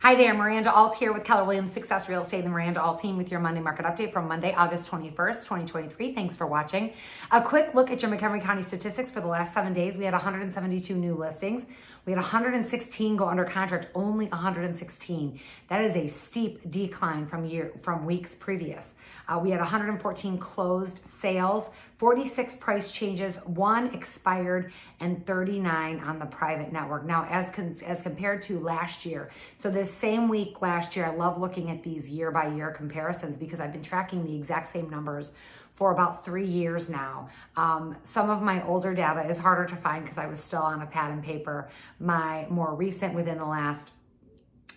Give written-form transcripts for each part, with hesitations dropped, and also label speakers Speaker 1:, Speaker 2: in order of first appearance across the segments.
Speaker 1: Hi there, Miranda Alt here with Keller Williams Success Real Estate, the Miranda Alt team with your Monday market update from Monday, August 21st, 2023. Thanks for watching. A quick look at your Montgomery County statistics for the last 7 days. We had 172 new listings. We had 116 go under contract, only 116. That is a steep decline from weeks previous. We had 114 closed sales, 46 price changes, 1 expired, and 39 on the private network. Now, as compared to last year, so this same week last year, I love looking at these year-by-year comparisons because I've been tracking the exact same numbers for about 3 years now. Some of my older data is harder to find because I was still on a pad and paper. My more recent, within the last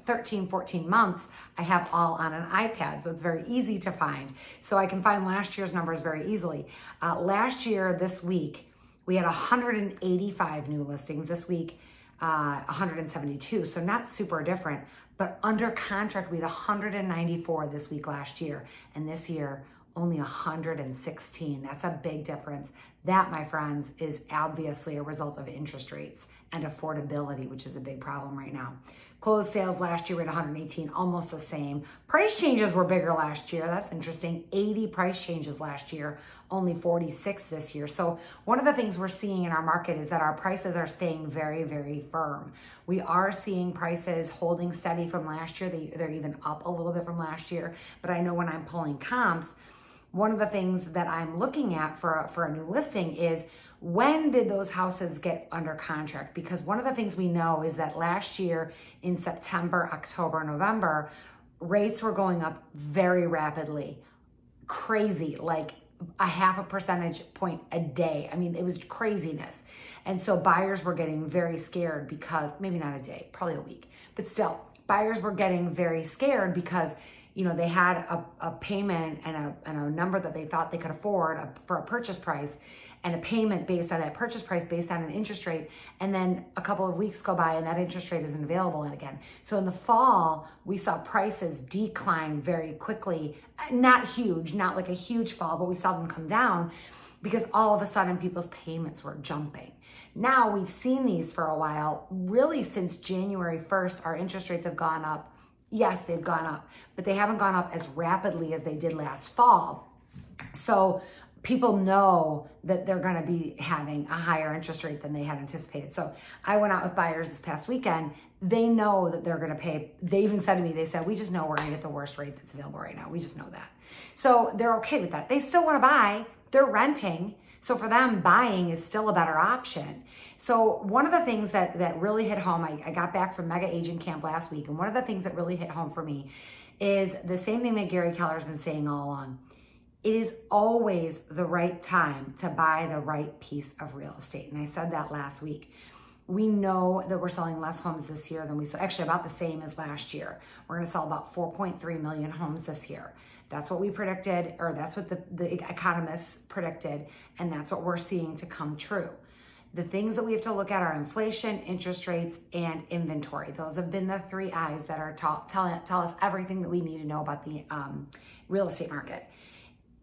Speaker 1: 13, 14 months, I have all on an iPad, so it's very easy to find. So I can find last year's numbers very easily. Last year, this week, we had 185 new listings. This week, 172, so not super different, but under contract, we had 194 this week last year, and this year, only 116. That's a big difference. That, my friends, is obviously a result of interest rates and affordability, which is a big problem right now. Closed sales last year, we had 118, almost the same. Price changes were bigger last year. That's interesting. 80 price changes last year, only 46 this year. So one of the things we're seeing in our market is that our prices are staying very, very firm. We are seeing prices holding steady from last year. They're even up a little bit from last year. But I know when I'm pulling comps, one of the things that I'm looking at for a new listing is, when did those houses get under contract? Because one of the things we know is that last year in September, October, November, rates were going up very rapidly, crazy, like a 0.5 percentage point a day. I mean, it was craziness. And so buyers were getting very scared because, maybe not a day, probably a week, but still, buyers were getting very scared because they had a payment and a number that they thought they could afford for a purchase price, and a payment based on that purchase price based on an interest rate. And then a couple of weeks go by and that interest rate isn't available again. So in the fall, we saw prices decline very quickly. Not huge, not like a huge fall, but we saw them come down because all of a sudden people's payments were jumping. Now we've seen these for a while. Really, since January 1st, our interest rates have gone up. Yes, they've gone up, but they haven't gone up as rapidly as they did last fall. So people know that they're going to be having a higher interest rate than they had anticipated. So I went out with buyers this past weekend. They know that they're going to pay. They even said to me, they said, we just know we're going to get the worst rate that's available right now. We just know that. So they're okay with that. They still want to buy. They're renting. So for them, buying is still a better option. So one of the things that really hit home, I got back from Mega Agent Camp last week, and one of the things that really hit home for me is the same thing that Gary Keller's been saying all along. It is always the right time to buy the right piece of real estate. And I said that last week. We know that we're selling less homes this year than we saw, actually about the same as last year. We're going to sell about 4.3 million homes this year. That's what we predicted, or that's what the economists predicted, and that's what we're seeing to come true. The things that we have to look at are inflation, interest rates, and inventory. Those have been the 3 I's that are tell us everything that we need to know about the real estate market.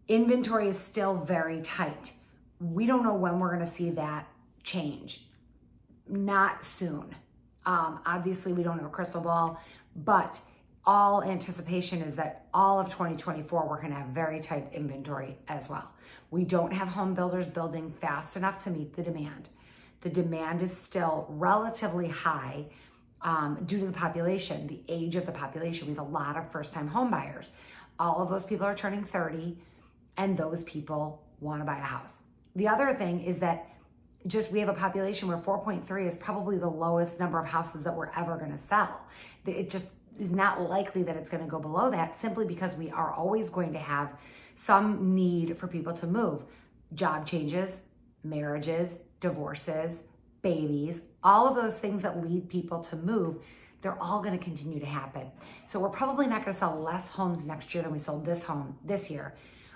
Speaker 1: Inventory is still very tight. We don't know when we're going to see that change. Not soon. Obviously, we don't have a crystal ball, but all anticipation is that all of 2024, we're going to have very tight inventory as well. We don't have home builders building fast enough to meet the demand. The demand is still relatively high due to the population, the age of the population. We have a lot of first-time home buyers. All of those people are turning 30, and those people want to buy a house. The other thing is that we have a population where 4.3 is probably the lowest number of houses that we're ever going to sell. It just is not likely that it's going to go below that, simply because we are always going to have some need for people to move. Job changes, marriages, divorces, babies, all of those things that lead people to move, they're all going to continue to happen. So we're probably not going to sell less homes next year than we sold this year.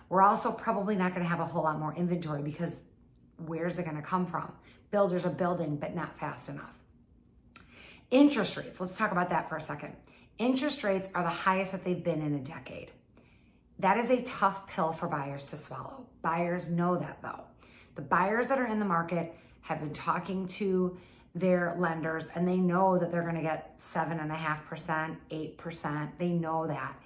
Speaker 1: We're also probably not going to have a whole lot more inventory because where's it going to come from? Builders are building, but not fast enough. Interest rates, let's talk about that for a second. Interest rates are the highest that they've been in a decade. That is a tough pill for buyers to swallow. Buyers know that though. The buyers that are in the market have been talking to their lenders, and they know that they're going to get 7.5%, 8%. They know that.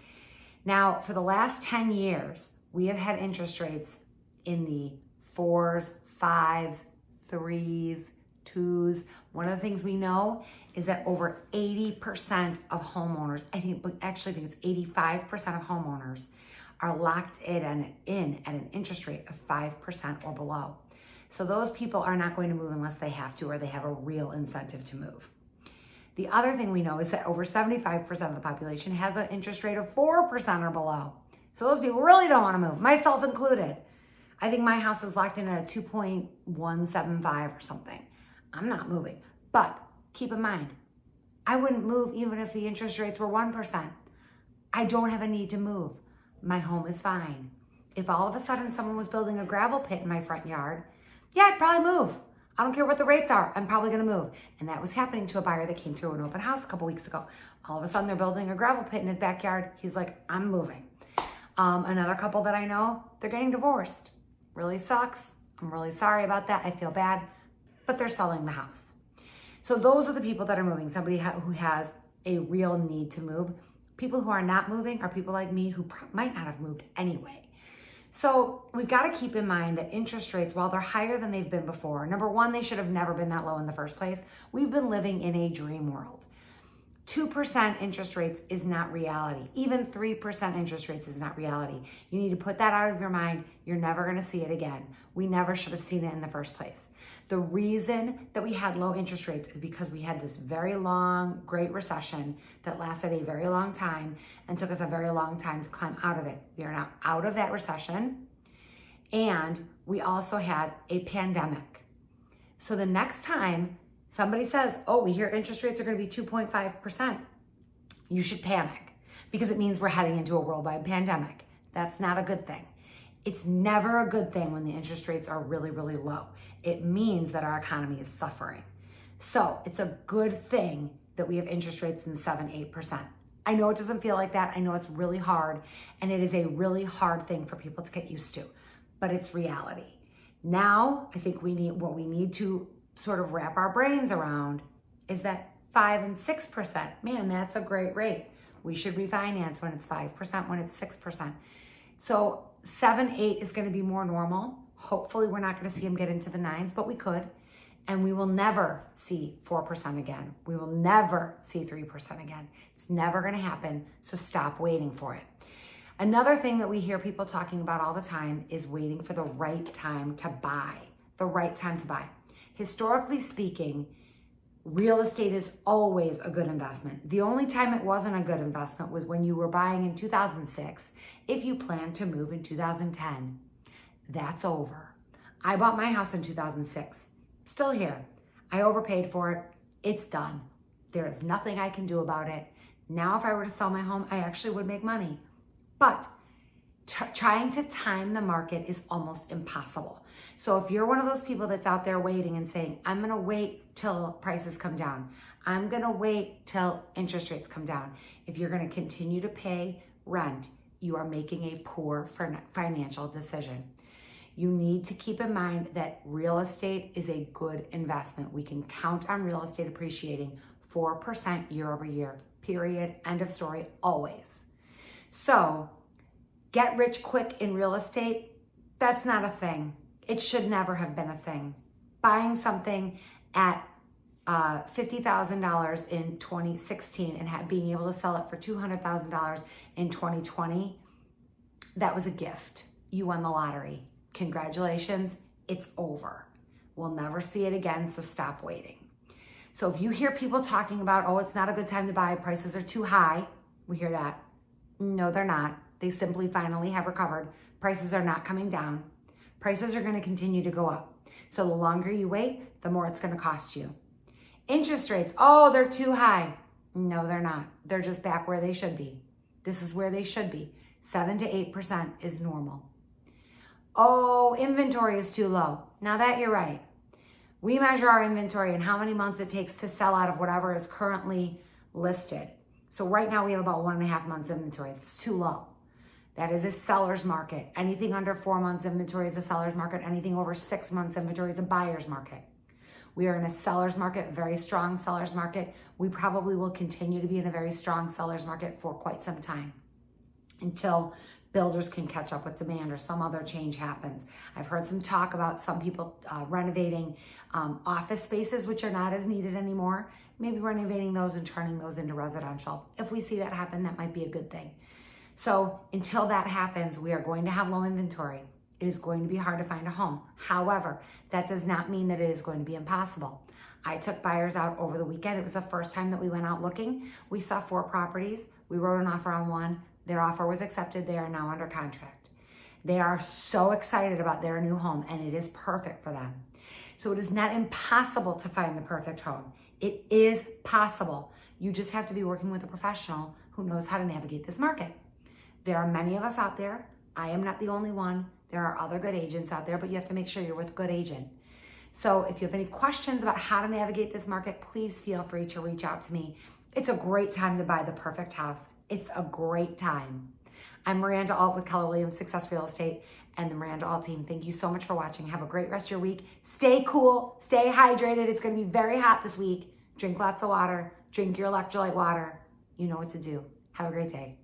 Speaker 1: Now, for the last 10 years, we have had interest rates in the 4s, 5s, 3s, 2s. One of the things we know is that over 80% of homeowners, I think it's 85% of homeowners are locked in at an interest rate of 5% or below. So those people are not going to move unless they have to, or they have a real incentive to move. The other thing we know is that over 75% of the population has an interest rate of 4% or below. So those people really don't want to move, myself included. I think my house is locked in at a 2.175 or something. I'm not moving. But keep in mind, I wouldn't move even if the interest rates were 1%. I don't have a need to move. My home is fine. If all of a sudden someone was building a gravel pit in my front yard, yeah, I'd probably move. I don't care what the rates are. I'm probably going to move. And that was happening to a buyer that came through an open house a couple weeks ago. All of a sudden, they're building a gravel pit in his backyard. He's like, I'm moving. Another couple that I know, they're getting divorced. Really sucks. I'm really sorry about that. I feel bad. But they're selling the house. So those are the people that are moving. Somebody who has a real need to move. People who are not moving are people like me who might not have moved anyway. So we've got to keep in mind that interest rates, while they're higher than they've been before, number one, they should have never been that low in the first place. We've been living in a dream world. 2% interest rates is not reality. Even 3% interest rates is not reality. You need to put that out of your mind. You're never going to see it again. We never should have seen it in the first place. The reason that we had low interest rates is because we had this very long Great Recession that lasted a very long time and took us a very long time to climb out of it. We are now out of that recession, and we also had a pandemic. So the next time somebody says, oh, we hear interest rates are going to be 2.5%, you should panic because it means we're heading into a worldwide pandemic. That's not a good thing. It's never a good thing when the interest rates are really, really low. It means that our economy is suffering. So it's a good thing that we have interest rates in 7-8%. I know it doesn't feel like that. I know it's really hard, and it is a really hard thing for people to get used to, but it's reality. Now, I think what we need to sort of wrap our brains around is that 5 and 6%, man, that's a great rate. We should refinance when it's 5%, when it's 6%. So 7-8 is going to be more normal. Hopefully we're not going to see them get into the 9s, but we could. And we will never see 4% again. We will never see 3% again. It's never going to happen. So stop waiting for it. Another thing that we hear people talking about all the time is waiting for the right time to buy. The right time to buy. Historically speaking, real estate is always a good investment. The only time it wasn't a good investment was when you were buying in 2006 if you planned to move in 2010. That's over. I bought my house in 2006. Still here. I overpaid for it. It's done. There is nothing I can do about it. Now, if I were to sell my home, I actually would make money. But trying to time the market is almost impossible. So if you're one of those people that's out there waiting and saying, I'm going to wait till prices come down. I'm going to wait till interest rates come down. If you're going to continue to pay rent, you are making a poor financial decision. You need to keep in mind that real estate is a good investment. We can count on real estate appreciating 4% year over year, period, end of story, always. So get rich quick in real estate, that's not a thing. It should never have been a thing. Buying something at $50,000 in 2016 and being able to sell it for $200,000 in 2020, that was a gift. You won the lottery. Congratulations, it's over. We'll never see it again, so stop waiting. So if you hear people talking about, oh, it's not a good time to buy, prices are too high, we hear that. No, they're not. They simply finally have recovered. Prices are not coming down. Prices are going to continue to go up. So the longer you wait, the more it's going to cost you. Interest rates, oh, they're too high. No, they're not. They're just back where they should be. This is where they should be. 7 to 8% is normal. Oh, inventory is too low. Now that you're right. We measure our inventory and how many months it takes to sell out of whatever is currently listed. So right now we have about 1.5 months inventory. It's too low. That is a seller's market. Anything under 4 months inventory is a seller's market. Anything over 6 months inventory is a buyer's market. We are in a seller's market, very strong seller's market. We probably will continue to be in a very strong seller's market for quite some time until builders can catch up with demand or some other change happens. I've heard some talk about some people renovating office spaces, which are not as needed anymore. Maybe renovating those and turning those into residential. If we see that happen, that might be a good thing. So until that happens, we are going to have low inventory. It is going to be hard to find a home. However, that does not mean that it is going to be impossible. I took buyers out over the weekend. It was the first time that we went out looking. We saw 4 properties. We wrote an offer on one. Their offer was accepted. They are now under contract. They are so excited about their new home, and it is perfect for them. So it is not impossible to find the perfect home. It is possible. You just have to be working with a professional who knows how to navigate this market. There are many of us out there. I am not the only one. There are other good agents out there, but you have to make sure you're with a good agent. So if you have any questions about how to navigate this market, please feel free to reach out to me. It's a great time to buy the perfect house. It's a great time. I'm Miranda Alt with Keller Williams Success Real Estate and the Miranda Alt team. Thank you so much for watching. Have a great rest of your week. Stay cool, stay hydrated. It's going to be very hot this week. Drink lots of water. Drink your electrolyte water. You know what to do. Have a great day.